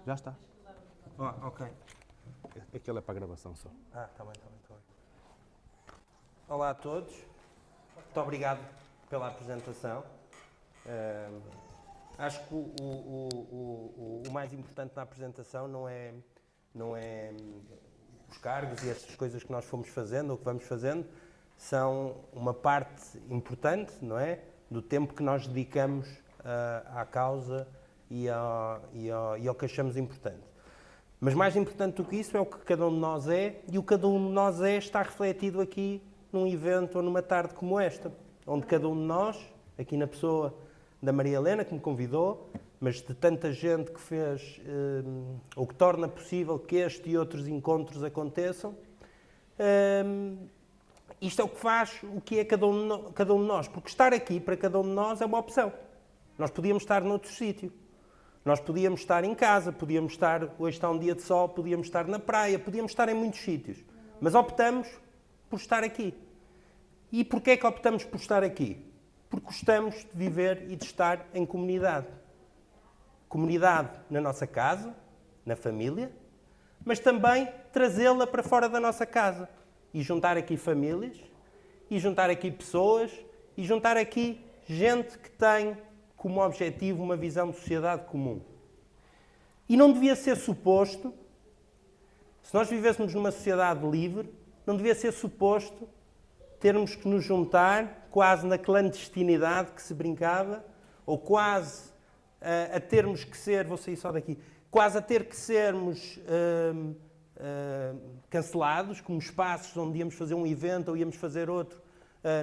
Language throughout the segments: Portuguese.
Já está. Ok. Aquele é para a gravação só. Está bem. Olá a todos. Muito obrigado pela apresentação. Acho que o mais importante na apresentação não é os cargos e essas coisas que nós fomos fazendo ou que vamos fazendo, são uma parte importante, não é? Do tempo que nós dedicamos à causa e ao que achamos importante. Mas mais importante do que isso é o que cada um de nós é, e o que cada um de nós é está refletido aqui num evento ou numa tarde como esta, onde cada um de nós, aqui na pessoa da Maria Helena, que me convidou, mas de tanta gente que fez, ou que torna possível que este e outros encontros aconteçam, isto é o que faz o que é cada um de nós, porque estar aqui para cada um de nós é uma opção. Nós podíamos estar noutro sítio, nós podíamos estar em casa, podíamos estar, hoje está um dia de sol, podíamos estar na praia, podíamos estar em muitos sítios, mas optamos por estar aqui. E porquê é que optamos por estar aqui? Porque gostamos de viver e de estar em comunidade. Comunidade na nossa casa, na família, mas também trazê-la para fora da nossa casa e juntar aqui famílias, e juntar aqui pessoas, e juntar aqui gente que tem como objetivo uma visão de sociedade comum. E não devia ser suposto, se nós vivêssemos numa sociedade livre, não devia ser suposto termos que nos juntar quase na clandestinidade que se brincava, ou quase a termos que ser, vou sair só daqui, quase a ter que sermos cancelados, como espaços onde íamos fazer um evento ou íamos fazer outro,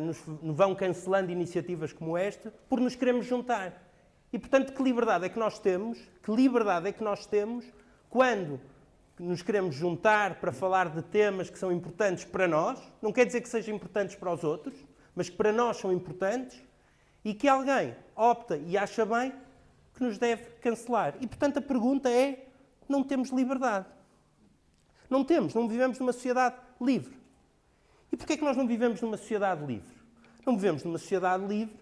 nos vão cancelando iniciativas como esta, por nos queremos juntar. E, portanto, que liberdade é que nós temos, quando nos queremos juntar para falar de temas que são importantes para nós, não quer dizer que sejam importantes para os outros, mas que para nós são importantes, e que alguém opta e acha bem que nos deve cancelar. E, portanto, a pergunta é, não temos liberdade. Não vivemos numa sociedade livre. E porquê é que nós não vivemos numa sociedade livre? Não vivemos numa sociedade livre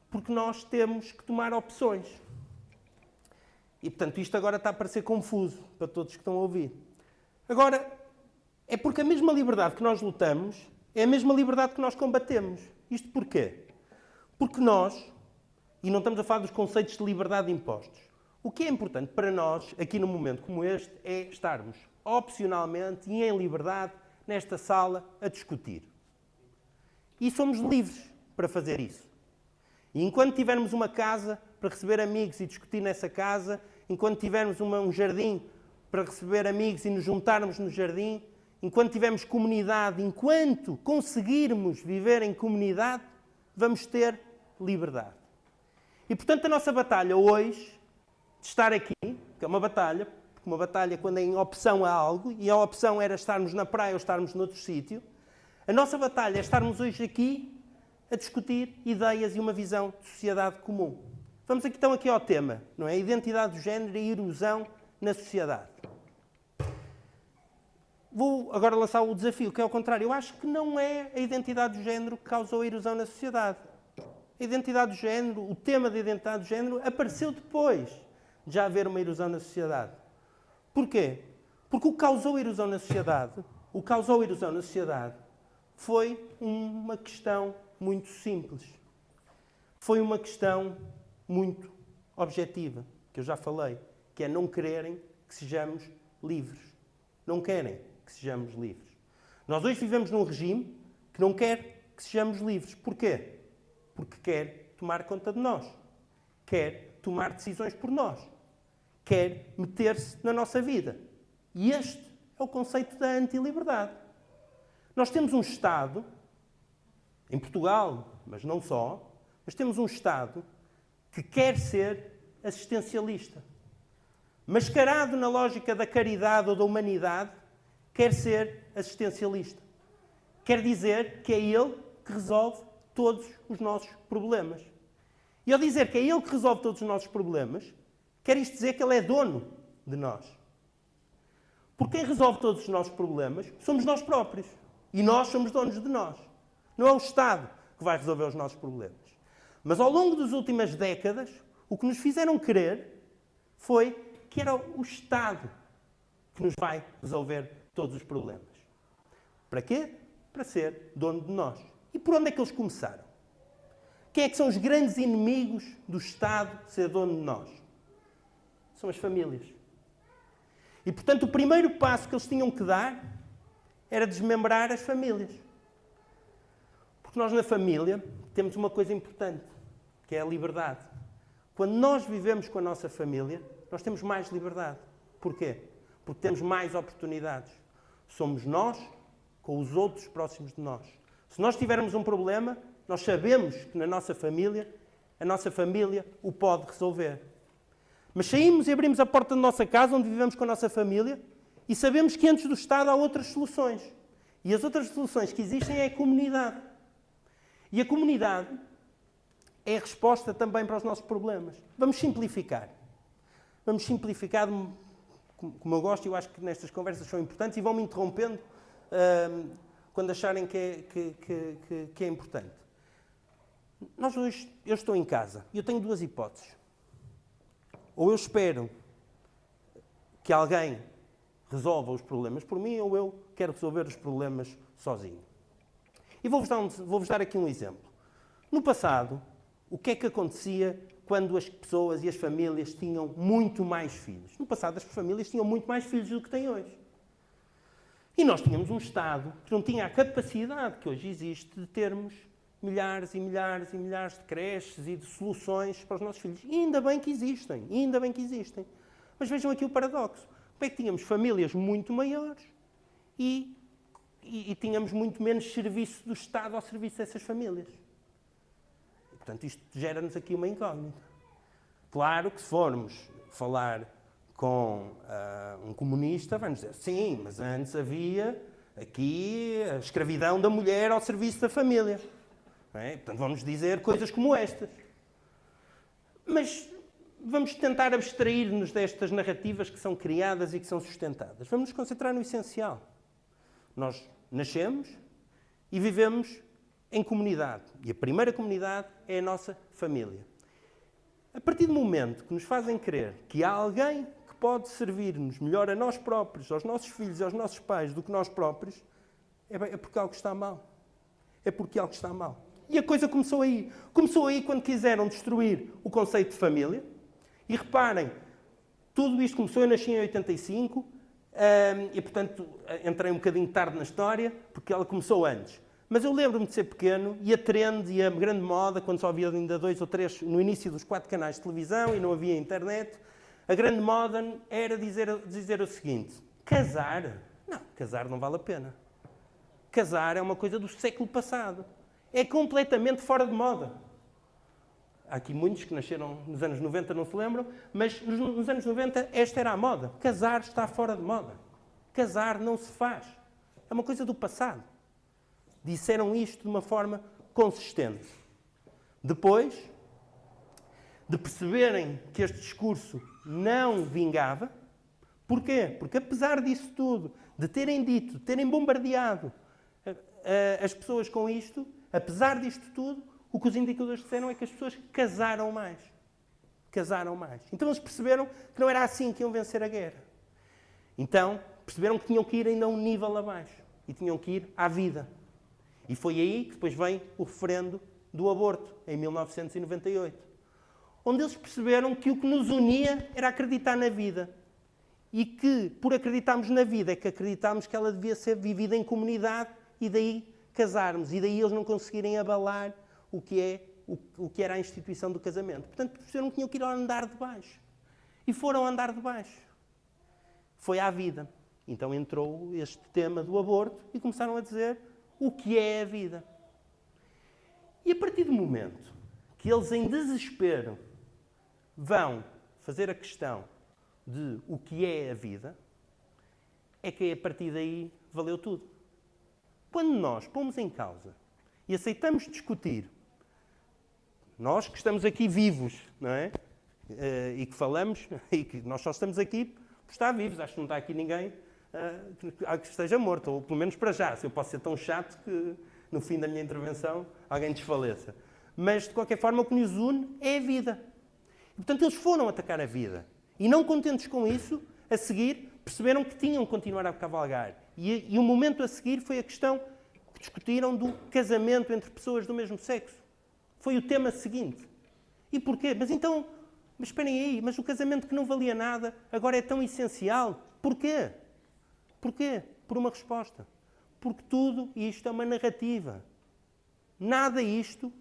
porque nós temos que tomar opções. E, portanto, isto agora está a parecer confuso para todos que estão a ouvir. Agora, é porque a mesma liberdade que nós lutamos é a mesma liberdade que nós combatemos. Isto porquê? Porque nós, e não estamos a falar dos conceitos de liberdade impostos, o que é importante para nós, aqui num momento como este, é estarmos opcionalmente e em liberdade nesta sala a discutir. E somos livres para fazer isso. E enquanto tivermos uma casa para receber amigos e discutir nessa casa, enquanto tivermos um jardim para receber amigos e nos juntarmos no jardim, enquanto tivermos comunidade, enquanto conseguirmos viver em comunidade, vamos ter liberdade. E, portanto, a nossa batalha hoje, de estar aqui, que é uma batalha, porque uma batalha quando em opção há algo, e a opção era estarmos na praia ou estarmos noutro sítio, a nossa batalha é estarmos hoje aqui a discutir ideias e uma visão de sociedade comum. Vamos então aqui ao tema, não é? Identidade de género e erosão na sociedade. Vou agora lançar o desafio, que é ao contrário. Eu acho que não é a identidade de género que causou a erosão na sociedade. A identidade de género, o tema da identidade de género, apareceu depois de já haver uma erosão na sociedade. Porquê? Porque o que causou a erosão na sociedade, foi uma questão muito simples. Foi uma questão muito objetiva, que eu já falei, que é não quererem que sejamos livres. Não querem que sejamos livres. Nós hoje vivemos num regime que não quer que sejamos livres. Porquê? Porque quer tomar conta de nós. Quer tomar decisões por nós. Quer meter-se na nossa vida. E este é o conceito da anti-liberdade. Nós temos um Estado, em Portugal, mas não só, mas temos um Estado que quer ser assistencialista. Mascarado na lógica da caridade ou da humanidade, quer ser assistencialista. Quer dizer que é ele que resolve todos os nossos problemas. E ao dizer que é ele que resolve todos os nossos problemas, quer isto dizer que ele é dono de nós. Porque quem resolve todos os nossos problemas somos nós próprios. E nós somos donos de nós. Não é o Estado que vai resolver os nossos problemas. Mas ao longo das últimas décadas, o que nos fizeram crer foi que era o Estado que nos vai resolver todos os problemas. Para quê? Para ser dono de nós. E por onde é que eles começaram? Quem é que são os grandes inimigos do Estado ser dono de nós? São as famílias. E, portanto, o primeiro passo que eles tinham que dar era desmembrar as famílias. Porque nós, na família, temos uma coisa importante, que é a liberdade. Quando nós vivemos com a nossa família, nós temos mais liberdade. Porquê? Porque temos mais oportunidades. Somos nós com os outros próximos de nós. Se nós tivermos um problema, nós sabemos que na nossa família, a nossa família o pode resolver. Mas saímos e abrimos a porta da nossa casa, onde vivemos com a nossa família, e sabemos que antes do Estado há outras soluções. E as outras soluções que existem é a comunidade. E a comunidade é a resposta também para os nossos problemas. Vamos simplificar. Vamos simplificar, como eu gosto, e eu acho que nestas conversas são importantes, e vão-me interrompendo quando acharem que é importante. Nós hoje, eu estou em casa e eu tenho duas hipóteses. Ou eu espero que alguém resolva os problemas por mim, ou eu quero resolver os problemas sozinho. E vou-vos dar aqui um exemplo. No passado, o que é que acontecia quando as pessoas e as famílias tinham muito mais filhos? No passado, as famílias tinham muito mais filhos do que têm hoje. E nós tínhamos um Estado que não tinha a capacidade que hoje existe de termos milhares e milhares e milhares de creches e de soluções para os nossos filhos. E ainda bem que existem, ainda bem que existem. Mas vejam aqui o paradoxo. Como é que tínhamos famílias muito maiores e tínhamos muito menos serviço do Estado ao serviço dessas famílias? E, portanto, isto gera-nos aqui uma incógnita. Claro que se formos falar com um comunista, vai-nos dizer, sim, mas antes havia aqui a escravidão da mulher ao serviço da família. É? Portanto, vamos dizer coisas como estas. Mas vamos tentar abstrair-nos destas narrativas que são criadas e que são sustentadas. Vamos nos concentrar no essencial. Nós nascemos e vivemos em comunidade. E a primeira comunidade é a nossa família. A partir do momento que nos fazem crer que há alguém que pode servir-nos melhor a nós próprios, aos nossos filhos e aos nossos pais do que nós próprios, é porque algo está mal. É porque algo está mal. E a coisa começou aí. Começou aí quando quiseram destruir o conceito de família. E reparem, tudo isto começou, eu nasci em 85, e portanto entrei um bocadinho tarde na história, porque ela começou antes. Mas eu lembro-me de ser pequeno, e a trend e a grande moda, quando só havia ainda 2 ou 3, no início dos 4 canais de televisão e não havia internet, a grande moda era dizer o seguinte, casar? Não, casar não vale a pena. Casar é uma coisa do século passado. É completamente fora de moda. Há aqui muitos que nasceram nos anos 90, não se lembram, mas nos anos 90 esta era a moda. Casar está fora de moda. Casar não se faz. É uma coisa do passado. Disseram isto de uma forma consistente. Depois de perceberem que este discurso não vingava, porquê? Porque apesar disso tudo, de terem dito, de terem bombardeado as pessoas com isto, apesar disto tudo, o que os indicadores disseram é que as pessoas casaram mais. Casaram mais. Então eles perceberam que não era assim que iam vencer a guerra. Então perceberam que tinham que ir ainda um nível abaixo. E tinham que ir à vida. E foi aí que depois vem o referendo do aborto, em 1998. Onde eles perceberam que o que nos unia era acreditar na vida. E que, por acreditarmos na vida, é que acreditámos que ela devia ser vivida em comunidade e daí casarmos. E daí eles não conseguirem abalar o que era a instituição do casamento. Portanto, perceberam que tinham que ir ao andar de baixo. E foram ao andar de baixo. Foi à vida. Então entrou este tema do aborto e começaram a dizer o que é a vida. E a partir do momento que eles, em desespero, vão fazer a questão de o que é a vida, é que a partir daí valeu tudo. Quando nós pomos em causa e aceitamos discutir, nós que estamos aqui vivos, não é? E que falamos, e que nós só estamos aqui por estar vivos, acho que não está aqui ninguém que esteja morto, ou pelo menos para já, se eu posso ser tão chato que no fim da minha intervenção alguém desfaleça. Mas, de qualquer forma, o que nos une é a vida. E, portanto, eles foram atacar a vida. E não contentes com isso, a seguir, perceberam que tinham que continuar a cavalgar. E o momento a seguir foi a questão que discutiram do casamento entre pessoas do mesmo sexo. Foi o tema seguinte. E porquê? Mas esperem aí, mas o casamento que não valia nada agora é tão essencial. Porquê? Porquê? Por uma resposta. Porque tudo isto é uma narrativa. Nada disto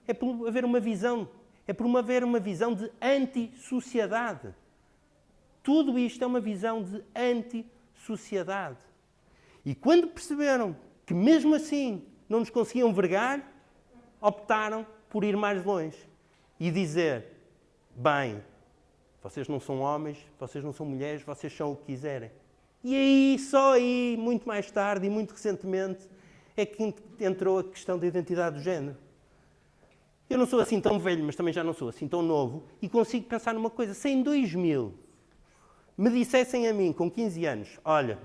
é por haver uma visão. É por haver uma visão de anti-sociedade. Tudo isto é uma visão de anti-sociedade. E quando perceberam que mesmo assim não nos conseguiam vergar, optaram por ir mais longe e dizer: bem, vocês não são homens, vocês não são mulheres, vocês são o que quiserem. E aí, só aí, muito mais tarde e muito recentemente, é que entrou a questão da identidade do género. Eu não sou assim tão velho, mas também já não sou assim tão novo, e consigo pensar numa coisa. Se em 2000 me dissessem a mim, com 15 anos, olha,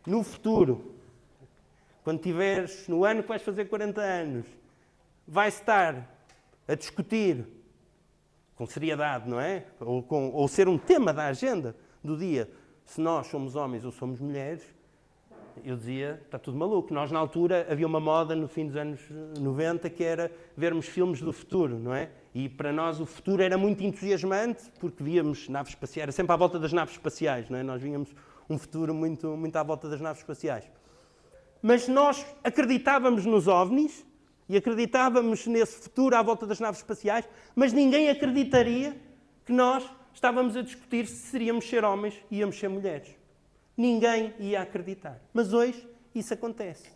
no futuro, quando tiveres, no ano que vais fazer 40 anos, vai-se estar a discutir com seriedade, não é? Ou ser um tema da agenda do dia, se nós somos homens ou somos mulheres, eu dizia, está tudo maluco. Nós, na altura, havia uma moda no fim dos anos 90 que era vermos filmes do futuro, não é? E para nós o futuro era muito entusiasmante porque víamos naves espaciais, era sempre à volta das naves espaciais, não é? Nós víamos um futuro muito, muito à volta das naves espaciais. Mas nós acreditávamos nos OVNIs e acreditávamos nesse futuro à volta das naves espaciais, mas ninguém acreditaria que nós estávamos a discutir se seríamos ser homens e íamos ser mulheres. Ninguém ia acreditar. Mas hoje isso acontece.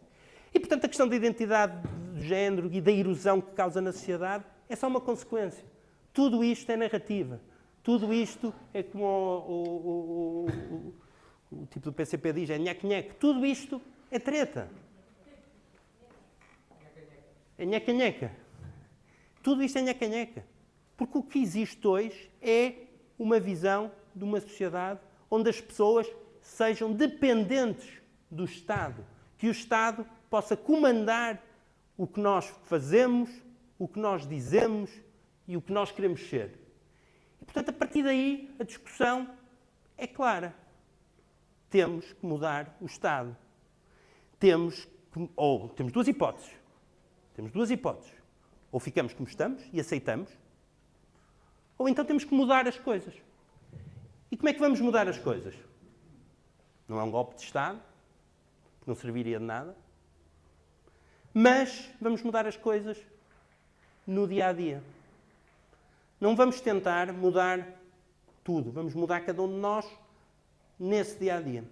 E, portanto, a questão da identidade de género e da erosão que causa na sociedade é só uma consequência. Tudo isto é narrativa. Tudo isto é como o tipo do PCP diz, é nheque-nheque. Tudo isto é treta. É nheca-nheca. Tudo isto é nheca-nheca. Porque o que existe hoje é uma visão de uma sociedade onde as pessoas sejam dependentes do Estado. Que o Estado possa comandar o que nós fazemos, o que nós dizemos e o que nós queremos ser. E, portanto, a partir daí, a discussão é clara. Temos que mudar o Estado. Temos duas hipóteses. Temos duas hipóteses. Ou ficamos como estamos e aceitamos, ou então temos que mudar as coisas. E como é que vamos mudar as coisas? Não é um golpe de Estado, que não serviria de nada, mas vamos mudar as coisas no dia-a-dia. Não vamos tentar mudar tudo, vamos mudar cada um de nós nesse dia-a-dia.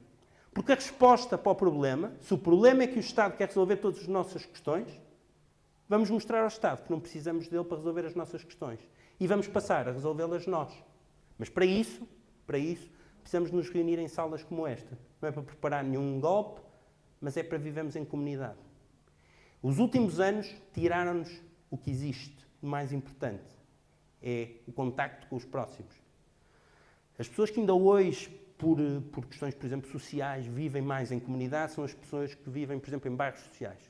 Porque a resposta para o problema, se o problema é que o Estado quer resolver todas as nossas questões, vamos mostrar ao Estado que não precisamos dele para resolver as nossas questões. E vamos passar a resolvê-las nós. Mas para isso, precisamos nos reunir em salas como esta. Não é para preparar nenhum golpe, mas é para vivermos em comunidade. Os últimos anos tiraram-nos o que existe de mais importante. É o contacto com os próximos. As pessoas que ainda hoje, por questões, por exemplo, sociais, vivem mais em comunidade, são as pessoas que vivem, por exemplo, em bairros sociais.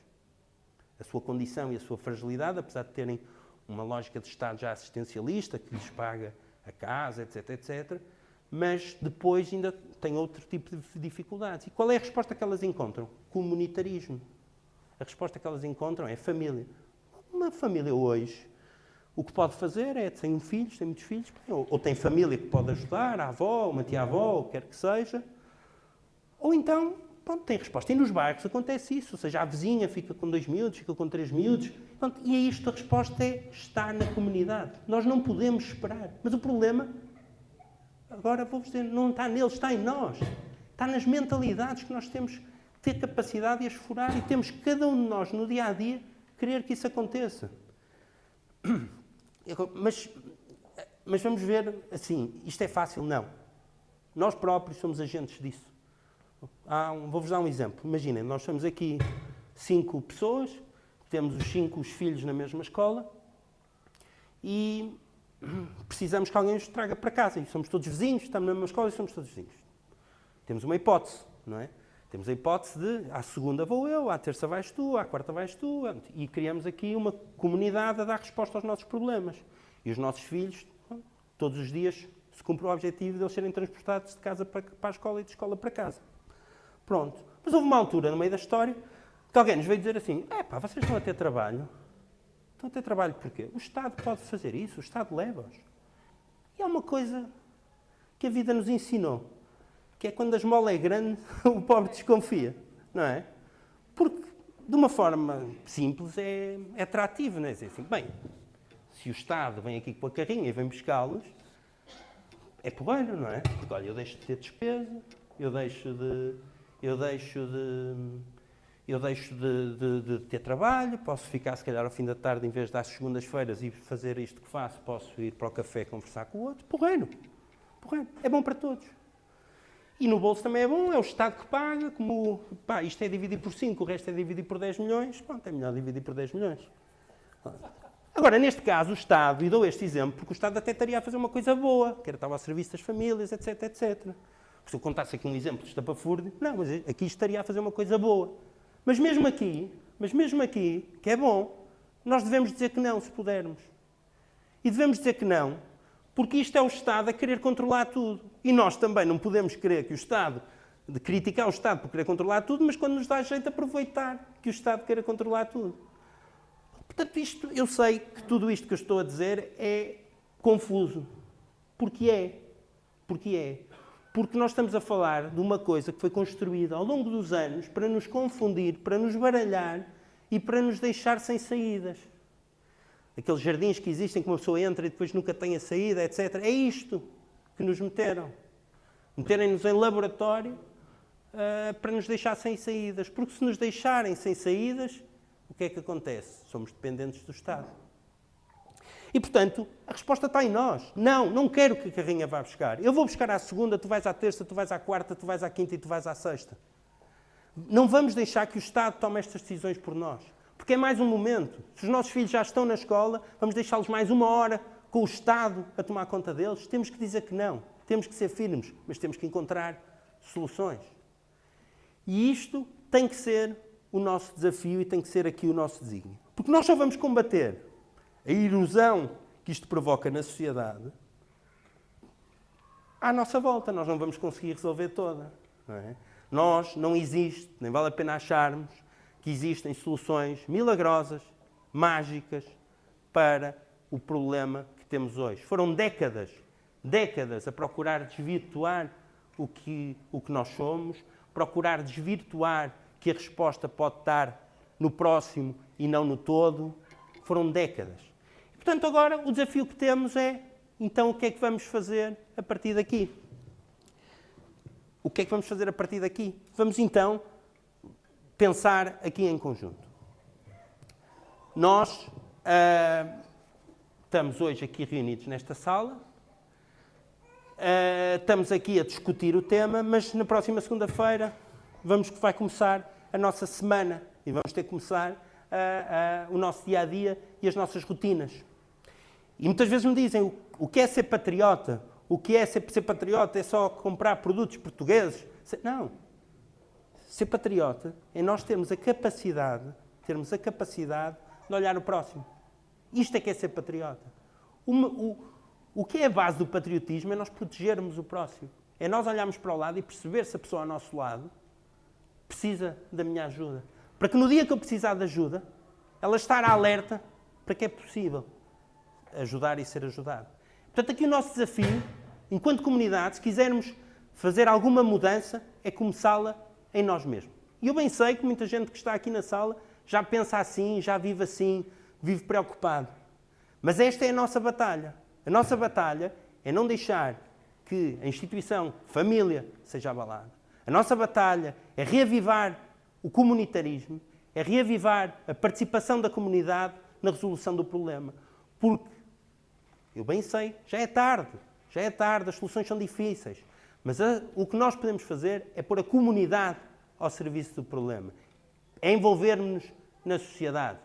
A sua condição e a sua fragilidade, apesar de terem uma lógica de Estado já assistencialista, que lhes paga a casa, etc., etc., mas depois ainda têm outro tipo de dificuldades. E qual é a resposta que elas encontram? Comunitarismo. A resposta que elas encontram é família. Uma família hoje, o que pode fazer é, tem filhos, tem muitos filhos, ou tem família que pode ajudar, a avó, uma tia-avó, o que quer que seja, ou então, pronto, tem resposta. E nos bairros acontece isso, ou seja, a vizinha fica com 2 miúdos, fica com 3 miúdos, pronto, e é isto, a resposta é estar na comunidade. Nós não podemos esperar. Mas o problema, agora vou-vos dizer, não está neles, está em nós. Está nas mentalidades que nós temos que ter capacidade de as furar e temos cada um de nós, no dia-a-dia, querer que isso aconteça. Mas vamos ver, assim, isto é fácil? Não. Nós próprios somos agentes disso. Vou-vos dar um exemplo. Imaginem, nós somos aqui 5 pessoas, temos os filhos na mesma escola e precisamos que alguém os traga para casa. E somos todos vizinhos, estamos na mesma escola e somos todos vizinhos. Temos uma hipótese, não é? Temos a hipótese de, à segunda vou eu, à terça vais tu, à quarta vais tu, e criamos aqui uma comunidade a dar resposta aos nossos problemas. E os nossos filhos, todos os dias, se cumpre o objetivo de eles serem transportados de casa para a escola e de escola para casa. Pronto. Mas houve uma altura, no meio da história, que alguém nos veio dizer assim, vocês estão a ter trabalho. Estão a ter trabalho porquê? O Estado pode fazer isso, o Estado leva-os. E há uma coisa que a vida nos ensinou, que é quando a esmola é grande, o pobre desconfia, não é? Porque, de uma forma simples, é atrativo, não é? Dizer assim, bem, se o Estado vem aqui com a carrinha e vem buscá-los, é porreiro, não é? Porque, olha, eu deixo de ter despesa, eu deixo de ter trabalho, posso ficar, se calhar, ao fim da tarde, em vez das segundas-feiras e fazer isto que faço, posso ir para o café conversar com o outro. Porreiro. É bom para todos. E no bolso também é bom, é o Estado que paga, como, isto é dividir por 5, o resto é dividir por 10 milhões, pronto, é melhor dividir por 10 milhões. Agora, neste caso, o Estado, e dou este exemplo, porque o Estado até estaria a fazer uma coisa boa, que era estar ao serviço das famílias, etc, etc. Se eu contasse aqui um exemplo de estapafúrdio, não, mas aqui estaria a fazer uma coisa boa. Mas mesmo aqui, que é bom, nós devemos dizer que não, se pudermos. E devemos dizer que não, porque isto é o Estado a querer controlar tudo. E nós também não podemos querer que o Estado, de criticar o Estado por querer controlar tudo, mas quando nos dá jeito aproveitar que o Estado queira controlar tudo. Portanto, eu sei que tudo isto que eu estou a dizer é confuso. Porque é. Porque nós estamos a falar de uma coisa que foi construída ao longo dos anos para nos confundir, para nos baralhar e para nos deixar sem saídas. Aqueles jardins que existem que uma pessoa entra e depois nunca tem a saída, etc. É isto que nos meteram. Meterem-nos em laboratório para nos deixar sem saídas. Porque se nos deixarem sem saídas, o que é que acontece? Somos dependentes do Estado. E, portanto, a resposta está em nós. Não quero que a carrinha vá buscar. Eu vou buscar à segunda, tu vais à terça, tu vais à quarta, tu vais à quinta e tu vais à sexta. Não vamos deixar que o Estado tome estas decisões por nós. Porque é mais um momento. Se os nossos filhos já estão na escola, vamos deixá-los mais uma hora com o Estado a tomar conta deles. Temos que dizer que não. Temos que ser firmes, mas temos que encontrar soluções. E isto tem que ser o nosso desafio e tem que ser aqui o nosso desígnio. Porque nós só vamos combater a erosão que isto provoca na sociedade à nossa volta. Nós não vamos conseguir resolver toda. Não existe, nem vale a pena acharmos que existem soluções milagrosas, mágicas, para o problema que temos hoje. Foram décadas a procurar desvirtuar o que nós somos, procurar desvirtuar que a resposta pode estar no próximo e não no todo. Foram décadas. Portanto, agora o desafio que temos é, então, o que é que vamos fazer a partir daqui? O que é que vamos fazer a partir daqui? Vamos, então, pensar aqui em conjunto. Nós estamos hoje aqui reunidos nesta sala, estamos aqui a discutir o tema, mas na próxima segunda-feira vai começar a nossa semana e vamos ter que começar o nosso dia-a-dia e as nossas rotinas. E muitas vezes me dizem, o que é ser patriota? O que é ser patriota? É só comprar produtos portugueses? Não. Ser patriota é nós termos a capacidade de olhar o próximo. Isto é que é ser patriota. O que é a base do patriotismo é nós protegermos o próximo. É nós olharmos para o lado e perceber se a pessoa ao nosso lado precisa da minha ajuda. Para que no dia que eu precisar de ajuda, ela estar alerta para que é possível ajudar e ser ajudado. Portanto, aqui o nosso desafio, enquanto comunidade, se quisermos fazer alguma mudança, é começá-la em nós mesmos. E eu bem sei que muita gente que está aqui na sala já pensa assim, já vive assim, vive preocupado. Mas esta é a nossa batalha. A nossa batalha é não deixar que a instituição família seja abalada. A nossa batalha é reavivar o comunitarismo, é reavivar a participação da comunidade na resolução do problema. Porque, eu bem sei, já é tarde, as soluções são difíceis. Mas o que nós podemos fazer é pôr a comunidade ao serviço do problema. É envolvermos-nos na sociedade.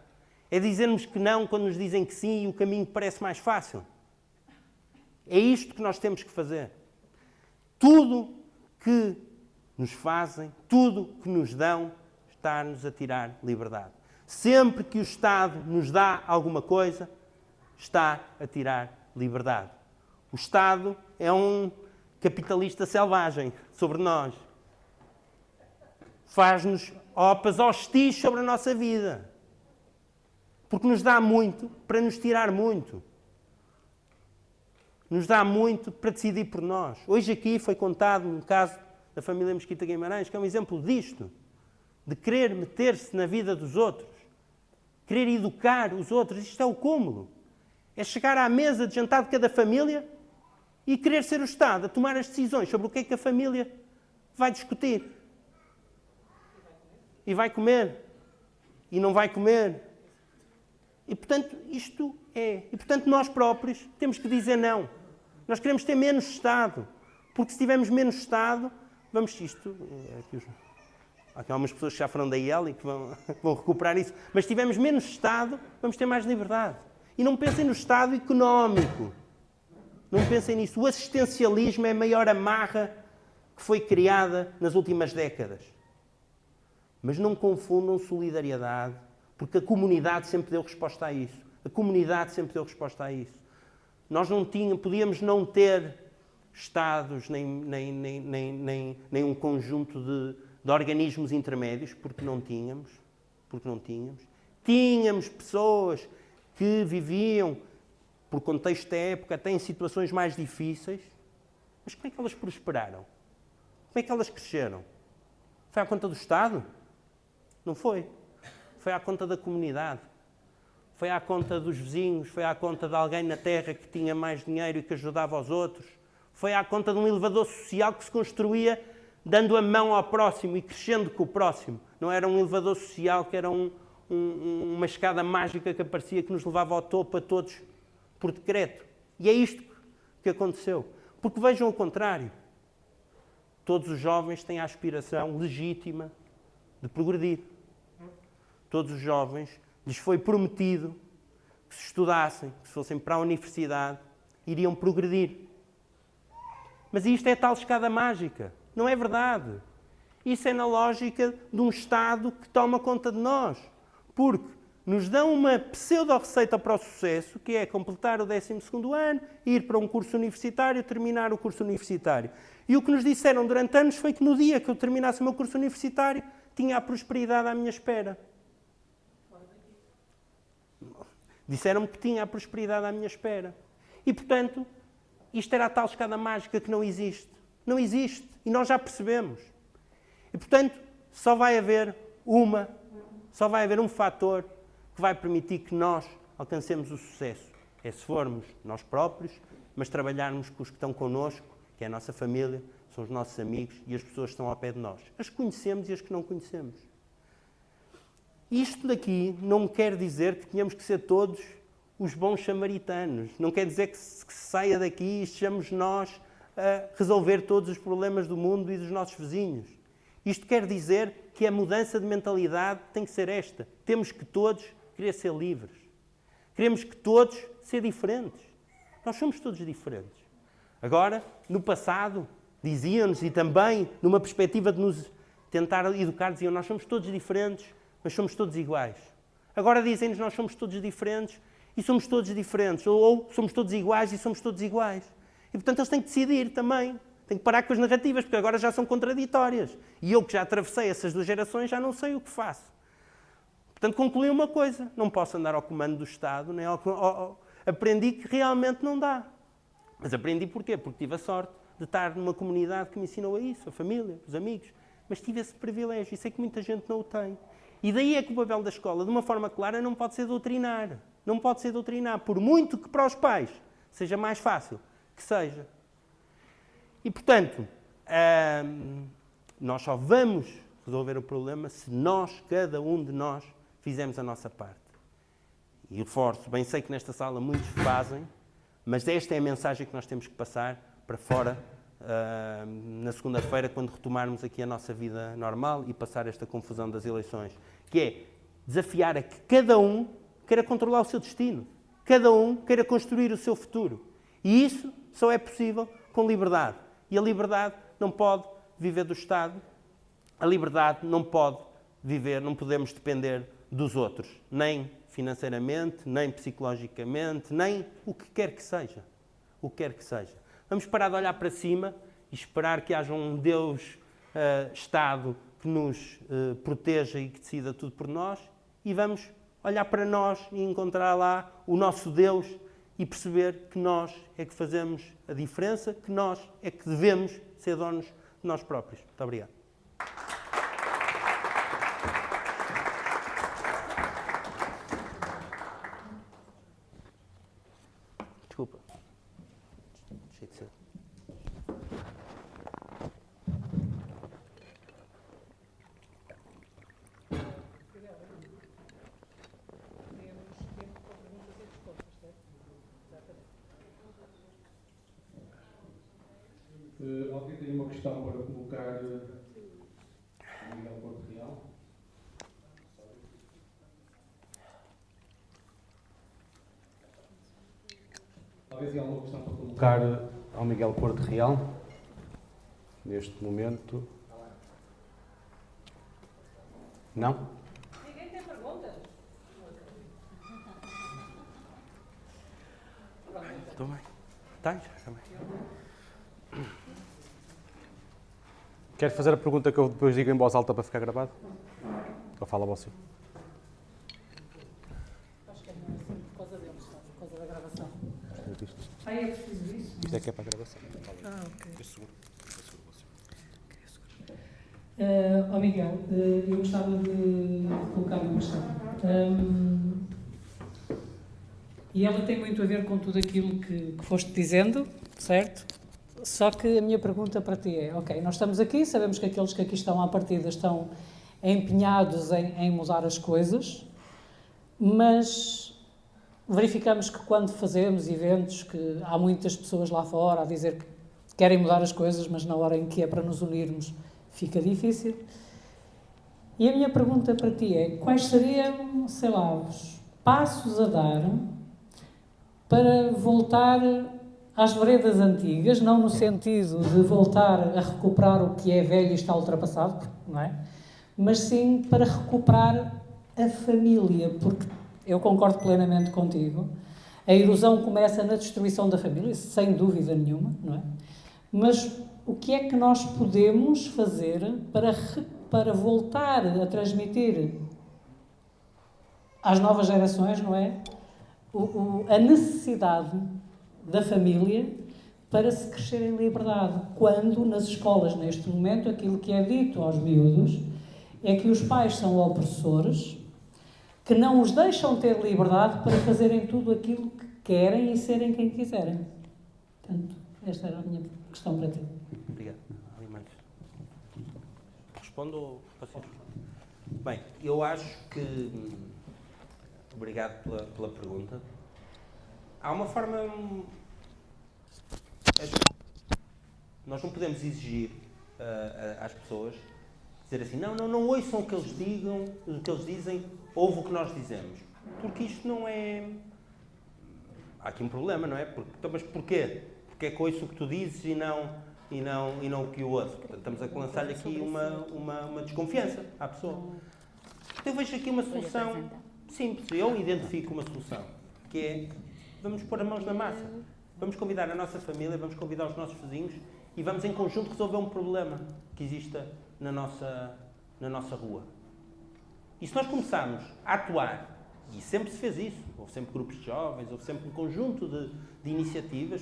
É dizermos que não quando nos dizem que sim e o caminho parece mais fácil. É isto que nós temos que fazer. Tudo que nos fazem, tudo que nos dão, está-nos a tirar liberdade. Sempre que o Estado nos dá alguma coisa, está a tirar liberdade. O Estado é um capitalista selvagem sobre nós. Faz-nos opas hostis sobre a nossa vida. Porque nos dá muito para nos tirar muito. Nos dá muito para decidir por nós. Hoje aqui foi contado um caso da família Mesquita Guimarães, que é um exemplo disto. De querer meter-se na vida dos outros. Querer educar os outros. Isto é o cúmulo. É chegar à mesa de jantar de cada família e querer ser o Estado a tomar as decisões sobre o que é que a família vai discutir. E vai comer. E não vai comer. E, portanto, isto é. E, portanto, nós próprios temos que dizer não. Nós queremos ter menos Estado. Porque se tivermos menos Estado, vamos... Isto... Há aqui algumas pessoas que já foram da IEL e que vão recuperar isso. Mas se tivermos menos Estado, vamos ter mais liberdade. E não pensem no Estado económico. Não pensem nisso. O assistencialismo é a maior amarra que foi criada nas últimas décadas. Mas não confundam solidariedade, porque a comunidade sempre deu resposta a isso. A comunidade sempre deu resposta a isso. Nós não podíamos não ter Estados, nem um conjunto de organismos intermédios, porque não tínhamos. Tínhamos pessoas que viviam, por contexto da época, até em situações mais difíceis. Mas como é que elas prosperaram? Como é que elas cresceram? Foi à conta do Estado? Não foi. Foi à conta da comunidade. Foi à conta dos vizinhos. Foi à conta de alguém na terra que tinha mais dinheiro e que ajudava os outros. Foi à conta de um elevador social que se construía dando a mão ao próximo e crescendo com o próximo. Não era um elevador social que era uma escada mágica que aparecia que nos levava ao topo a todos por decreto. E é isto que aconteceu. Porque vejam o contrário. Todos os jovens têm a aspiração legítima de progredir. Todos os jovens lhes foi prometido que se estudassem, que se fossem para a universidade, iriam progredir. Mas isto é tal escada mágica. Não é verdade. Isso é na lógica de um Estado que toma conta de nós. Porque nos dão uma pseudo-receita para o sucesso, que é completar o 12º ano, ir para um curso universitário, terminar o curso universitário. E o que nos disseram durante anos foi que no dia que eu terminasse o meu curso universitário, tinha a prosperidade à minha espera. Disseram-me que tinha a prosperidade à minha espera. E, portanto, isto era a tal escada mágica que não existe. Não existe. E nós já percebemos. E, portanto, só vai haver um fator que vai permitir que nós alcancemos o sucesso. É se formos nós próprios, mas trabalharmos com os que estão connosco, que é a nossa família, são os nossos amigos e as pessoas que estão ao pé de nós. As que conhecemos e as que não conhecemos. Isto daqui não quer dizer que tenhamos que ser todos os bons samaritanos. Não quer dizer que se saia daqui e estejamos nós a resolver todos os problemas do mundo e dos nossos vizinhos. Isto quer dizer que a mudança de mentalidade tem que ser esta. Temos que todos querer ser livres. Queremos que todos ser diferentes. Nós somos todos diferentes. Agora, no passado, diziam-nos, e também numa perspectiva de nos tentar educar, diziam, nós somos todos diferentes, mas somos todos iguais. Agora dizem-nos, nós somos todos diferentes e somos todos diferentes. Ou somos todos iguais e somos todos iguais. E, portanto, eles têm que decidir também. Têm que parar com as narrativas, porque agora já são contraditórias. E eu, que já atravessei essas duas gerações, já não sei o que faço. Portanto, concluí uma coisa. Não posso andar ao comando do Estado, nem aprendi que realmente não dá. Mas aprendi porquê? Porque tive a sorte de estar numa comunidade que me ensinou a isso, a família, os amigos. Mas tive esse privilégio e sei que muita gente não o tem. E daí é que o papel da escola, de uma forma clara, não pode ser doutrinar. Não pode ser doutrinar, por muito que para os pais seja mais fácil que seja. E, portanto, nós só vamos resolver o problema se nós, cada um de nós, fizermos a nossa parte. E reforço, bem sei que nesta sala muitos fazem, mas esta é a mensagem que nós temos que passar para fora na segunda-feira, quando retomarmos aqui a nossa vida normal e passar esta confusão das eleições, que é desafiar a que cada um queira controlar o seu destino, cada um queira construir o seu futuro. E isso só é possível com liberdade. E a liberdade não pode viver do Estado, a liberdade não pode viver, não podemos depender dos outros, nem financeiramente, nem psicologicamente, nem o que quer que seja. o que quer que seja. Vamos parar de olhar para cima e esperar que haja um Deus Estado que nos proteja e que decida tudo por nós, e vamos olhar para nós e encontrar lá o nosso Deus e perceber que nós é que fazemos a diferença, que nós é que devemos ser donos de nós próprios. Muito obrigado. Desculpa. Deixei de ser. Alguém tem uma questão para colocar ao Miguel Porto Real? Talvez tenha alguma questão para colocar ao Miguel Porto Real? Neste momento. Não? Ninguém tem perguntas? Estou bem. Tens? Também. Quer fazer a pergunta que eu depois digo em voz alta para ficar gravado? Ou fala você? Acho que é assim por causa deles, só por causa da gravação. Isto Ah, é preciso isso? é que é para a gravação. Ah, ok. Eu seguro você. Ó Miguel, eu gostava de colocar uma questão. E ela tem muito a ver com tudo aquilo que foste dizendo, certo? Só que a minha pergunta para ti é, ok, nós estamos aqui, sabemos que aqueles que aqui estão à partida estão empenhados em mudar as coisas, mas verificamos que quando fazemos eventos, que há muitas pessoas lá fora a dizer que querem mudar as coisas, mas na hora em que é para nos unirmos fica difícil. E a minha pergunta para ti é, quais seriam, sei lá, os passos a dar para voltar às veredas antigas, não no sentido de voltar a recuperar o que é velho e está ultrapassado, não é? Mas sim para recuperar a família, porque eu concordo plenamente contigo, a erosão começa na destruição da família, sem dúvida nenhuma, não é? Mas o que é que nós podemos fazer para voltar a transmitir às novas gerações, não é? A necessidade da família para se crescer em liberdade, quando nas escolas, neste momento, aquilo que é dito aos miúdos é que os pais são opressores, que não os deixam ter liberdade para fazerem tudo aquilo que querem e serem quem quiserem. Portanto, esta era a minha questão para ti. Obrigado. Ali mais. Respondo ou posso ir? Bem, eu acho que... Obrigado pela pergunta. Há uma forma... Nós não podemos exigir às pessoas dizer assim, não ouçam o que eles digam, o que eles dizem, ouve o que nós dizemos. Porque isto não é... Há aqui um problema, não é? Então, mas porquê? Porque é que ouço o que tu dizes e não o que o ouço. Portanto, estamos a lançar-lhe aqui uma desconfiança à pessoa. Eu vejo aqui uma solução simples. Eu identifico uma solução, que é, vamos pôr as mãos na massa. Vamos convidar a nossa família, vamos convidar os nossos vizinhos e vamos em conjunto resolver um problema que exista na nossa rua. E se nós começarmos a atuar, e sempre se fez isso, houve sempre grupos de jovens, houve sempre um conjunto de iniciativas,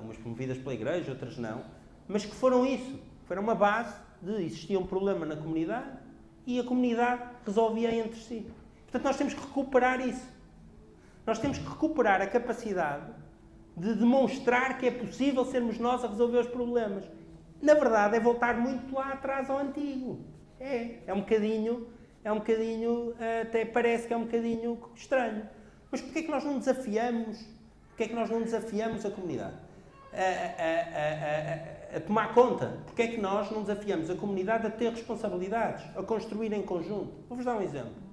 umas promovidas pela Igreja, outras não, mas que foram isso, foram uma base de existia um problema na comunidade e a comunidade resolvia entre si. Portanto, nós temos que recuperar isso. Nós temos que recuperar a capacidade de demonstrar que é possível sermos nós a resolver os problemas. Na verdade, é voltar muito lá atrás ao antigo. É um bocadinho, até parece que é um bocadinho estranho. Mas porquê é que nós não desafiamos, a comunidade a tomar conta? Porquê é que nós não desafiamos a comunidade a ter responsabilidades, a construir em conjunto? Vou-vos dar um exemplo.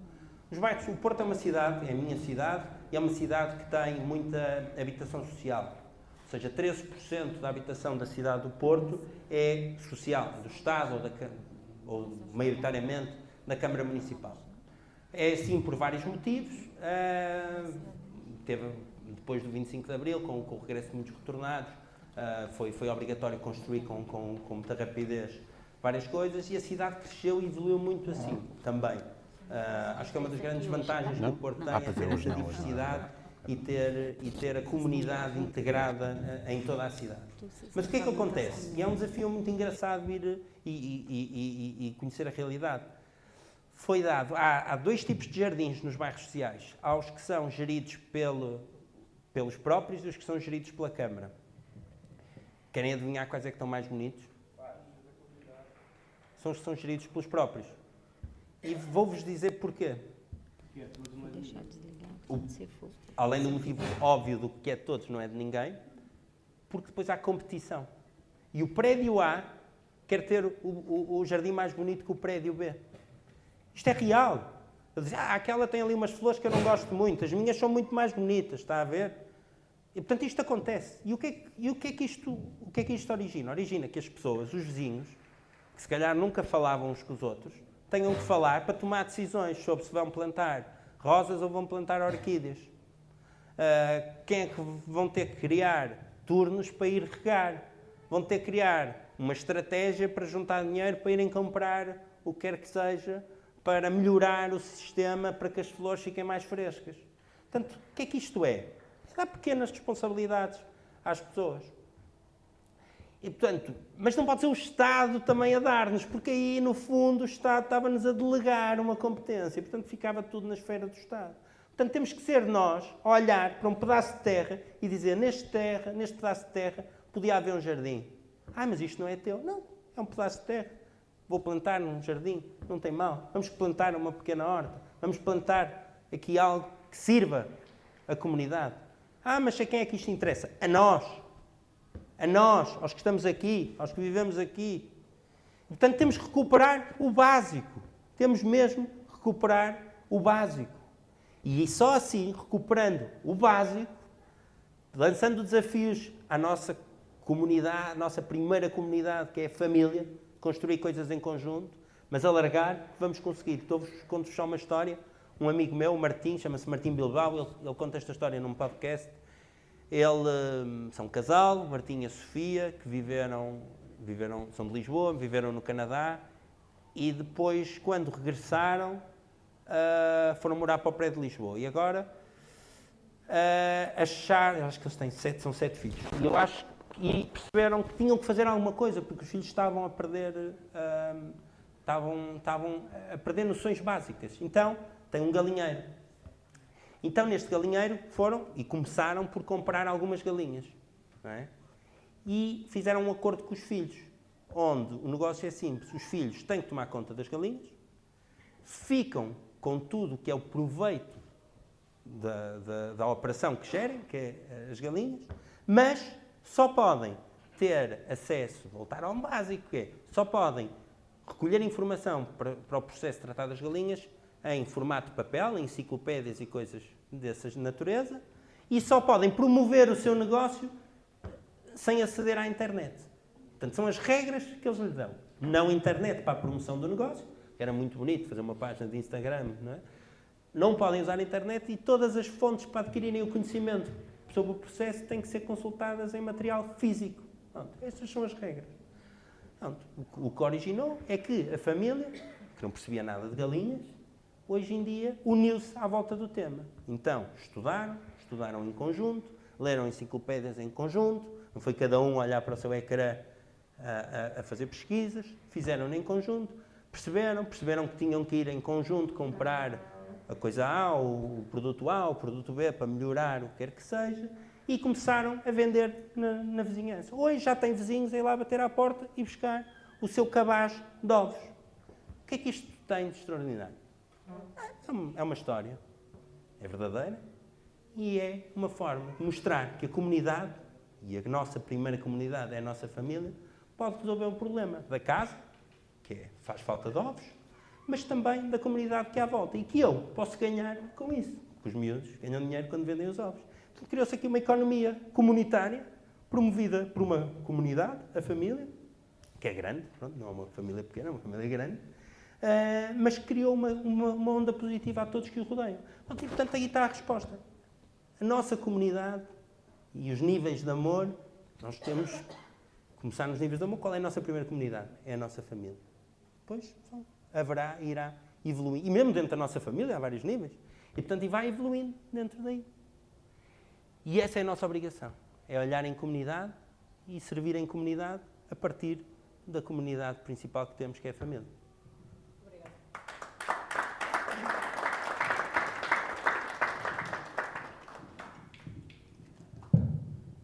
Os bairros, o Porto é uma cidade, é a minha cidade, e é uma cidade que tem muita habitação social. Ou seja, 13% da habitação da cidade do Porto é social, do Estado ou maioritariamente da Câmara Municipal. É assim por vários motivos. depois do 25 de Abril, com o regresso de muitos retornados, foi obrigatório construir com muita rapidez várias coisas e a cidade cresceu e evoluiu muito assim também. Acho que é uma das grandes vantagens que o Porto tem, é ter essa diversidade e ter a comunidade integrada em toda a cidade. Mas o que é que acontece? E é um desafio muito engraçado ir e conhecer a realidade. Foi dado, há dois tipos de jardins nos bairros sociais. Há os que são geridos pelos próprios e os que são geridos pela Câmara. Querem adivinhar quais é que estão mais bonitos? São os que são geridos pelos próprios. E vou-vos dizer porquê. Além do motivo óbvio do que é de todos, não é de ninguém, porque depois há competição. E o prédio A quer ter o jardim mais bonito que o prédio B. Isto é real. Eu digo, aquela tem ali umas flores que eu não gosto muito, as minhas são muito mais bonitas, está a ver? E, portanto, isto acontece. E o que é que isto origina? Origina que as pessoas, os vizinhos, que se calhar nunca falavam uns com os outros, tenham que falar para tomar decisões sobre se vão plantar rosas ou vão plantar orquídeas. Quem é que vão ter que criar turnos para ir regar? Vão ter que criar uma estratégia para juntar dinheiro para irem comprar o que quer que seja, para melhorar o sistema para que as flores fiquem mais frescas. Portanto, o que é que isto é? É dar pequenas responsabilidades às pessoas. E, portanto, mas não pode ser o Estado também a dar-nos, porque aí, no fundo, o Estado estava-nos a delegar uma competência, e, portanto, ficava tudo na esfera do Estado. Portanto, temos que ser nós a olhar para um pedaço de terra e dizer, neste pedaço de terra, podia haver um jardim. Mas isto não é teu. Não, é um pedaço de terra. Vou plantar num jardim, não tem mal. Vamos plantar uma pequena horta. Vamos plantar aqui algo que sirva a comunidade. Mas a quem é que isto interessa? A nós. A nós, aos que estamos aqui, aos que vivemos aqui. Portanto, temos que recuperar o básico. Temos mesmo que recuperar o básico. E só assim, recuperando o básico, lançando desafios à nossa comunidade, à nossa primeira comunidade, que é a família, construir coisas em conjunto, mas alargar, vamos conseguir. Conto-vos só uma história. Um amigo meu, o Martim, chama-se Martim Bilbao, ele conta esta história num podcast. São um casal, o Martim e a Sofia, que são de Lisboa, viveram no Canadá, e depois, quando regressaram, foram morar para o prédio de Lisboa. E agora, acho que eles têm são 7 filhos. E perceberam que tinham que fazer alguma coisa, porque os filhos estavam a perder, noções básicas. Então, tem um galinheiro. Então, neste galinheiro, foram e começaram por comprar algumas galinhas. Não é? E fizeram um acordo com os filhos, onde o negócio é simples. Os filhos têm que tomar conta das galinhas, ficam com tudo que é o proveito da operação que gerem, que é as galinhas, mas só podem ter acesso, voltar ao básico, que é, só podem recolher informação para o processo de tratar das galinhas em formato de papel, em enciclopédias e coisas dessas natureza, e só podem promover o seu negócio sem aceder à internet. Portanto, são as regras que eles lhes dão. Não internet para a promoção do negócio, que era muito bonito fazer uma página de Instagram, não é? Não podem usar a internet e todas as fontes para adquirirem o conhecimento sobre o processo têm que ser consultadas em material físico. Pronto, estas são as regras. Pronto, o que originou é que a família, que não percebia nada de galinhas, hoje em dia uniu-se à volta do tema. Então, estudaram em conjunto, leram enciclopédias em conjunto, não foi cada um olhar para o seu ecrã a fazer pesquisas, fizeram em conjunto, perceberam que tinham que ir em conjunto comprar a coisa A, o produto B, para melhorar o que quer que seja, e começaram a vender na vizinhança. Hoje já tem vizinhos a ir lá bater à porta e buscar o seu cabaz de ovos. O que é que isto tem de extraordinário? É uma história, é verdadeira, e é uma forma de mostrar que a comunidade, e a nossa primeira comunidade é a nossa família, pode resolver um problema da casa, que faz falta de ovos, mas também da comunidade que há à volta, e que eu posso ganhar com isso, porque os miúdos ganham dinheiro quando vendem os ovos. Então criou-se aqui uma economia comunitária, promovida por uma comunidade, a família, que é grande, pronto, não é uma família pequena, é uma família grande, mas criou uma onda positiva a todos que o rodeiam. E, portanto, aí está a resposta. A nossa comunidade e os níveis de amor, nós temos que começar nos níveis de amor. Qual é a nossa primeira comunidade? É a nossa família. Depois haverá, irá evoluir. E mesmo dentro da nossa família há vários níveis. E portanto, e vai evoluindo dentro daí. E essa é a nossa obrigação. É olhar em comunidade e servir em comunidade a partir da comunidade principal que temos, que é a família.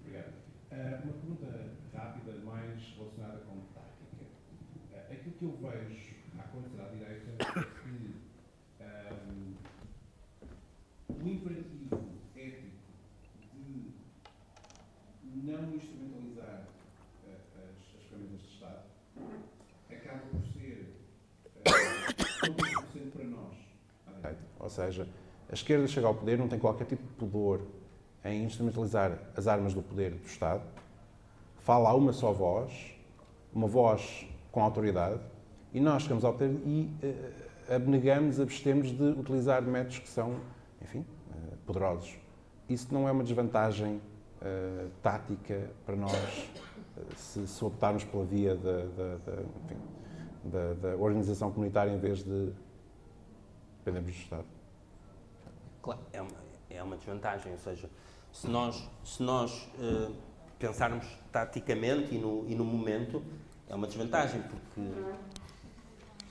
Obrigado. Uma pergunta rápida, mais relacionada com tática. Aquilo que eu vejo acontecer à direita é que o imperativo ético de não instrumentalizar as ferramentas de Estado acaba por ser contraproducente para nós. Ou seja, a esquerda chega ao poder, não tem qualquer tipo de pudor em instrumentalizar as armas do poder do Estado, fala a uma só voz, uma voz com autoridade, e nós chegamos ao poder e abnegamos, abstemos de utilizar métodos que são, enfim, poderosos. Isso não é uma desvantagem tática para nós se optarmos pela via da organização comunitária em vez de dependermos do Estado? Claro, é uma desvantagem, ou seja, se nós pensarmos taticamente e no momento, é uma desvantagem, porque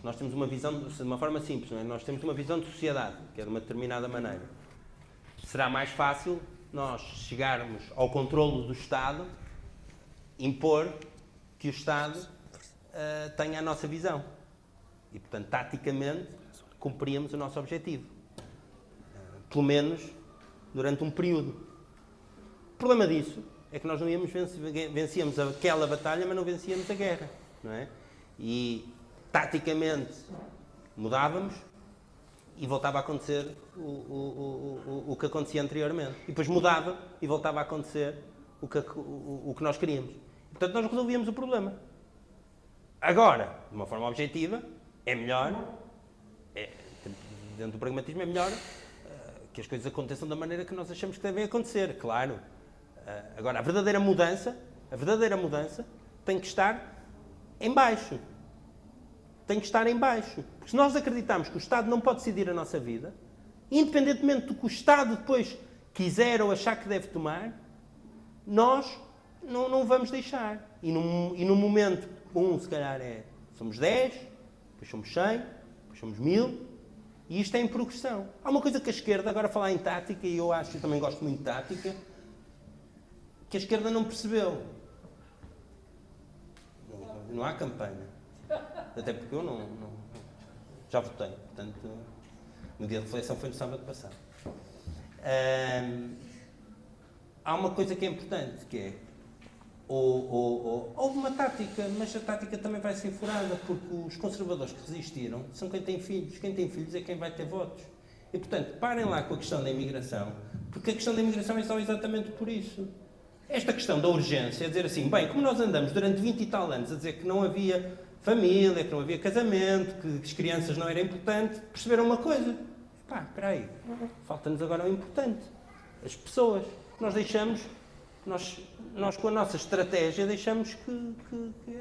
nós temos uma visão, de uma forma simples, não é? Nós temos uma visão de sociedade, que é de uma determinada maneira. Será mais fácil nós chegarmos ao controlo do Estado, impor que o Estado tenha a nossa visão. E, portanto, taticamente, cumpríamos o nosso objetivo. Pelo menos durante um período. O problema disso é que nós não íamos vencíamos aquela batalha, mas não vencíamos a guerra, não é? E taticamente mudávamos e voltava a acontecer o que acontecia anteriormente. E depois mudava e voltava a acontecer o que nós queríamos. E, portanto, nós resolvíamos o problema. Agora, de uma forma objetiva, é melhor, dentro do pragmatismo, é melhor que as coisas aconteçam da maneira que nós achamos que devem acontecer, claro. Agora, a verdadeira mudança tem que estar em baixo. Tem que estar em baixo. Porque se nós acreditarmos que o Estado não pode decidir a nossa vida, independentemente do que o Estado depois quiser ou achar que deve tomar, nós não vamos deixar. E no momento, se calhar somos 10, depois somos 100, depois somos 1000, e isto é em progressão. Há uma coisa que a esquerda, agora falar em tática, e eu também gosto muito de tática, que a esquerda não percebeu. Não há campanha. Até porque eu já votei. Portanto, o dia de reflexão foi no sábado passado. Há uma coisa que é importante, que é houve uma tática, mas a tática também vai ser furada, porque os conservadores que resistiram são quem tem filhos. Quem tem filhos é quem vai ter votos. E, portanto, parem lá com a questão da imigração, porque a questão da imigração é só exatamente por isso. Esta questão da urgência, dizer assim, bem, como nós andamos durante 20 e tal anos a dizer que não havia família, que não havia casamento, que as crianças não eram importantes, perceberam uma coisa. Espera aí, falta-nos agora o importante. As pessoas. Nós deixamos, nós com a nossa estratégia deixamos que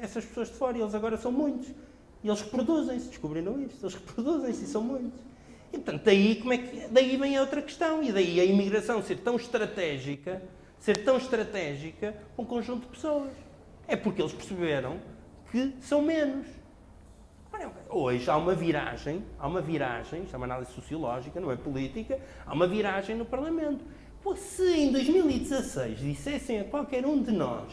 essas pessoas de fora, e eles agora são muitos. E eles reproduzem-se, descobriram isto, eles reproduzem-se e são muitos. E, portanto, daí vem a outra questão, e daí a imigração ser tão estratégica para um conjunto de pessoas. É porque eles perceberam que são menos. Hoje há uma viragem, isto é uma análise sociológica, não é política, há uma viragem no Parlamento. Se em 2016 dissessem a qualquer um de nós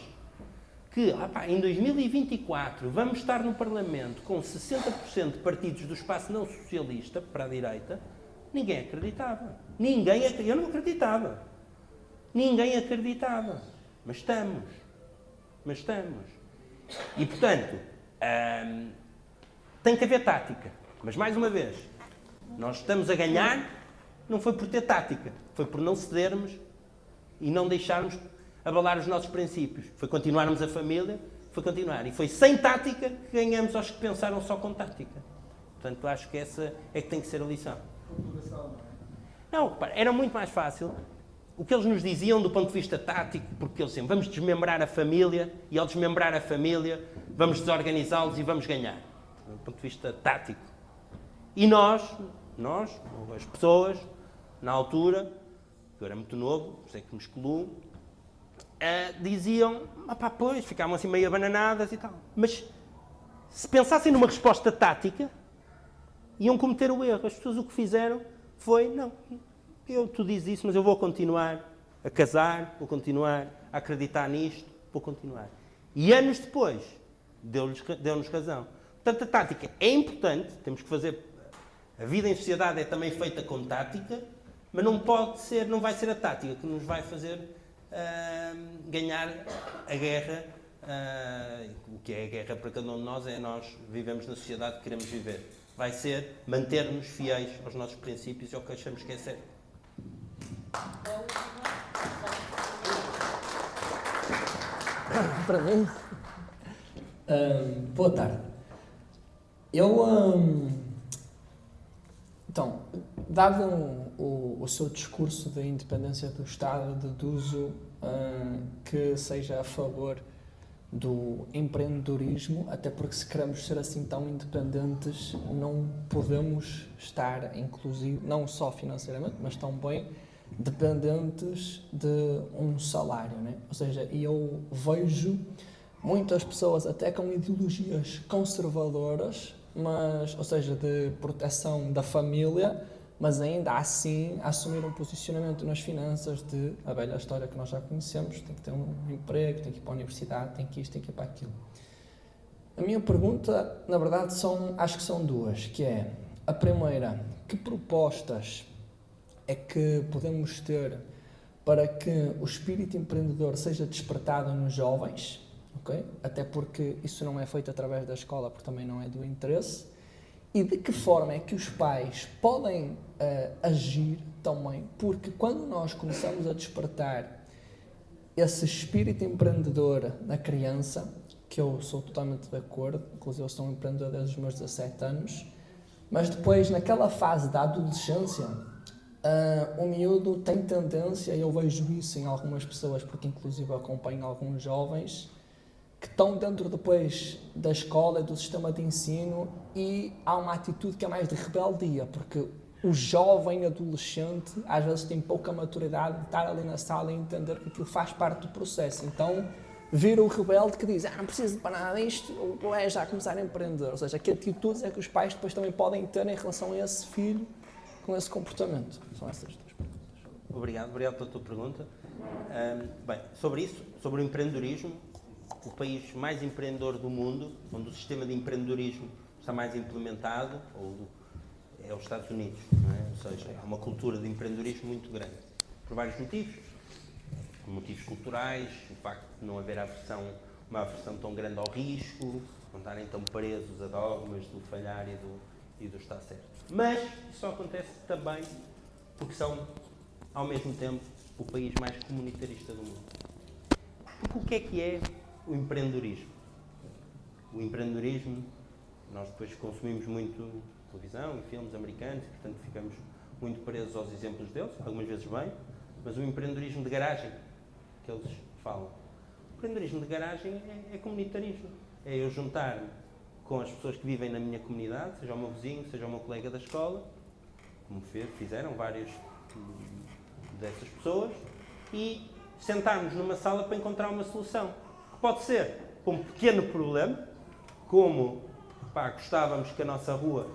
que em 2024 vamos estar no Parlamento com 60% de partidos do espaço não socialista para a direita, ninguém acreditava. Eu não acreditava. Ninguém acreditava. Mas estamos. E, portanto, tem que haver tática. Mas, mais uma vez, nós estamos a ganhar, não foi por ter tática, foi por não cedermos e não deixarmos abalar os nossos princípios. Foi continuarmos a família, foi continuar. E foi sem tática que ganhamos aos que pensaram só com tática. Portanto, acho que essa é que tem que ser a lição. Não, era muito mais fácil o que eles nos diziam do ponto de vista tático, porque eles diziam, vamos desmembrar a família, e ao desmembrar a família, vamos desorganizá-los e vamos ganhar. Do ponto de vista tático. E nós, as pessoas, na altura, eu era muito novo, sei que me excluo, diziam, pois, ficavam assim meio abananadas e tal. Mas se pensassem numa resposta tática, iam cometer o erro. As pessoas o que fizeram foi, não, tu dizes isso, mas eu vou continuar a casar, vou continuar a acreditar nisto, vou continuar. E anos depois, deu-nos razão. Portanto, a tática é importante, temos que fazer... A vida em sociedade é também feita com tática, mas não vai ser a tática que nos vai fazer ganhar a guerra. O que é a guerra para cada um de nós é nós vivemos na sociedade que queremos viver. Vai ser manter-nos fiéis aos nossos princípios e ao que achamos que é certo. Para mim? Boa tarde. Então, dado o seu discurso de independência do Estado, deduzo que seja a favor do empreendedorismo, até porque se queremos ser assim tão independentes, não podemos estar, inclusive, não só financeiramente, mas também dependentes de um salário, né? Ou seja, eu vejo muitas pessoas até com ideologias conservadoras, mas, ou seja, de proteção da família, mas ainda assim assumir um posicionamento nas finanças de a velha história que nós já conhecemos, tem que ter um emprego, tem que ir para a universidade, tem que ir isto, tem que ir para aquilo. A minha pergunta, na verdade, acho que são duas, que é, a primeira, que propostas é que podemos ter para que o espírito empreendedor seja despertado nos jovens, okay? Até porque isso não é feito através da escola, porque também não é do interesse, e de que forma é que os pais podem agir também, porque quando nós começamos a despertar esse espírito empreendedor na criança, que eu sou totalmente de acordo, inclusive eu sou um empreendedor desde os meus 17 anos, mas depois naquela fase da adolescência, o miúdo tem tendência, e eu vejo isso em algumas pessoas, porque inclusive acompanho alguns jovens, que estão dentro depois da escola, do sistema de ensino, e há uma atitude que é mais de rebeldia, porque o jovem adolescente às vezes tem pouca maturidade de estar ali na sala e entender que aquilo faz parte do processo. Então, vira o rebelde que diz, não preciso para nada disto, ou é já começar a empreender. Ou seja, que atitudes é que os pais depois também podem ter em relação a esse filho com esse comportamento? São essas duas perguntas. Obrigado pela tua pergunta. Bem, sobre isso, sobre o empreendedorismo, o país mais empreendedor do mundo, onde o sistema de empreendedorismo está mais implementado, é os Estados Unidos, não é? Ou seja, há uma cultura de empreendedorismo muito grande, por vários motivos. Motivos culturais, o facto de não haver uma aversão tão grande ao risco, não estarem tão presos a dogmas do falhar e do estar certo. Mas isso só acontece também porque são, ao mesmo tempo, o país mais comunitarista do mundo. Porque o que é o empreendedorismo? O empreendedorismo, nós depois consumimos muito televisão e filmes americanos, e portanto ficamos muito presos aos exemplos deles, algumas vezes bem, mas o empreendedorismo de garagem, que eles falam. O empreendedorismo de garagem é comunitarismo. É eu juntar-me com as pessoas que vivem na minha comunidade, seja o meu vizinho, seja o meu colega da escola, como fizeram várias dessas pessoas, e sentarmos numa sala para encontrar uma solução. Que pode ser um pequeno problema, como gostávamos que a nossa rua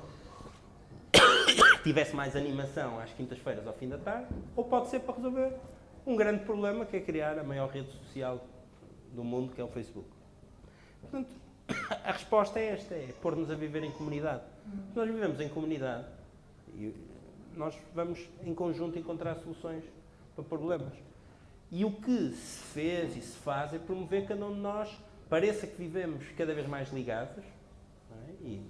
tivesse mais animação às quintas-feiras ao fim da tarde, ou pode ser para resolver um grande problema, que é criar a maior rede social do mundo, que é o Facebook. Portanto, a resposta é esta, é pôr-nos a viver em comunidade. Se nós vivemos em comunidade, nós vamos em conjunto encontrar soluções para problemas. E o que se fez e se faz é promover que cada um de nós pareça que vivemos cada vez mais ligados, não é? E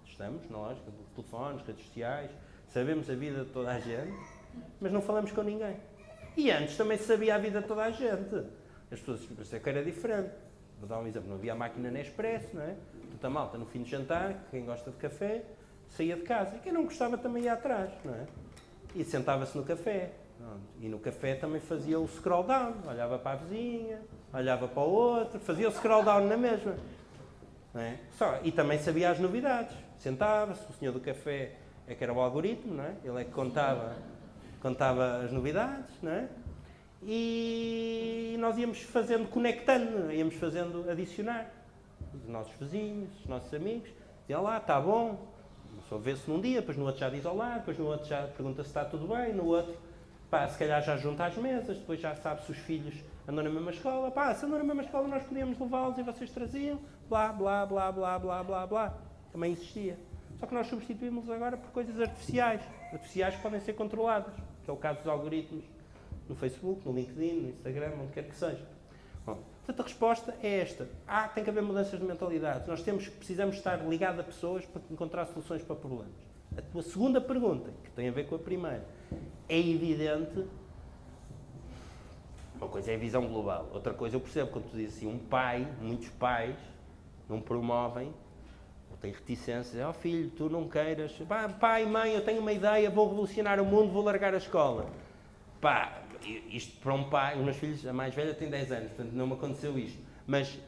estamos, nós, telefones, redes sociais, sabemos a vida de toda a gente, mas não falamos com ninguém. E antes também se sabia a vida de toda a gente. As pessoas pensavam que era diferente. Vou dar um exemplo, não havia a máquina Nespresso, não é? Toda a malta no fim de jantar, quem gosta de café, saía de casa. E quem não gostava também ia atrás, não é? E sentava-se no café. Pronto. E no café também fazia o scroll down, olhava para a vizinha, olhava para o outro, fazia o scroll down na mesma. Não é? E também sabia as novidades. Sentava-se, o senhor do café é que era o algoritmo, não é? Ele é que contava as novidades, não é? E nós íamos fazendo, conectando, íamos fazendo, adicionar. Os nossos vizinhos, os nossos amigos, dizia lá, está bom, só vê-se num dia, depois no outro já diz olá, depois no outro já pergunta se está tudo bem, no outro, pá, se calhar já junta às mesas, depois já sabe se os filhos andam na mesma escola, pá, se andam na mesma escola nós podíamos levá-los e vocês traziam, blá, blá, blá, blá, blá, blá, blá. Também existia. Só que nós substituímos agora por coisas artificiais que podem ser controladas, que é o caso dos algoritmos no Facebook, no LinkedIn, no Instagram, onde quer que seja. Bom, portanto, a resposta é esta. Tem que haver mudanças de mentalidade. Nós precisamos estar ligados a pessoas para encontrar soluções para problemas. A tua segunda pergunta, que tem a ver com a primeira, é evidente. Uma coisa é a visão global, outra coisa eu percebo quando tu dizes assim, muitos pais não promovem, ou têm reticências, filho, tu não queiras, pai, mãe, eu tenho uma ideia, vou revolucionar o mundo, vou largar a escola. Pá, isto para um pai, os meus filhos, a mais velha tem 10 anos, portanto não me aconteceu isto, mas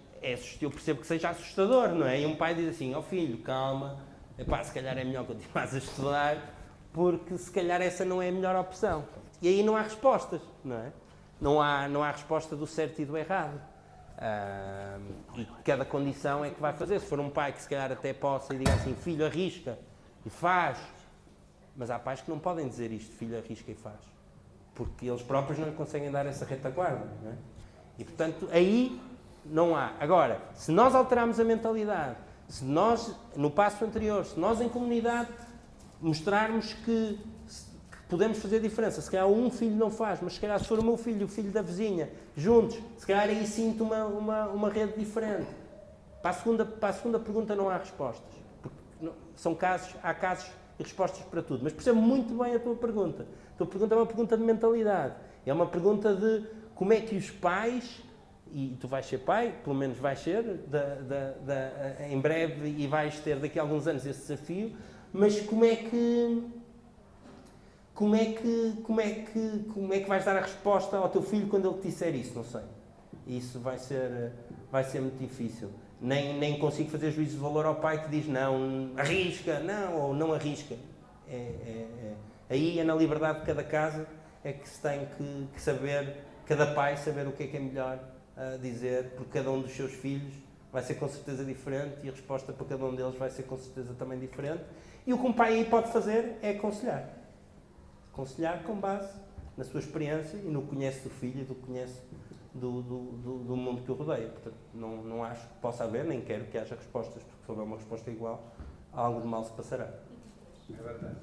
eu percebo que seja assustador, não é? E um pai diz assim, filho, calma, se calhar é melhor continuares a estudar, porque se calhar essa não é a melhor opção. E aí não há respostas, não é? Não há resposta do certo e do errado. E cada condição é que vai fazer. Se for um pai que se calhar até possa e diga assim, filho, arrisca e faz. Mas há pais que não podem dizer isto, filho, arrisca e faz. Porque eles próprios não lhe conseguem dar essa retaguarda. Não é? E portanto, aí não há. Agora, se nós alterarmos a mentalidade, se nós, no passo anterior, se nós em comunidade mostrarmos que podemos fazer diferença, se calhar um filho não faz, mas se calhar se for o meu filho e o filho da vizinha, juntos, se calhar aí sinto uma rede diferente. Para a segunda pergunta não há respostas. Porque há casos e respostas para tudo. Mas percebo muito bem a tua pergunta. A tua pergunta é uma pergunta de mentalidade. É uma pergunta de como é que os pais, e tu vais ser pai, pelo menos vais ser, em breve, e vais ter daqui a alguns anos esse desafio, mas como é que vais dar a resposta ao teu filho quando ele te disser isso? Não sei. Isso vai ser muito difícil. Nem consigo fazer juízo de valor ao pai que diz não, arrisca, não, ou não arrisca. Aí é na liberdade de cada casa é que se tem que saber, cada pai saber o que é melhor dizer, porque cada um dos seus filhos vai ser com certeza diferente e a resposta para cada um deles vai ser com certeza também diferente. E o que um pai aí pode fazer é aconselhar. Aconselhar com base na sua experiência e no que conhece do filho e do que conhece do mundo que o rodeia. Portanto, não acho que possa haver, nem quero que haja respostas, porque se houver uma resposta igual, algo de mal se passará. É verdade.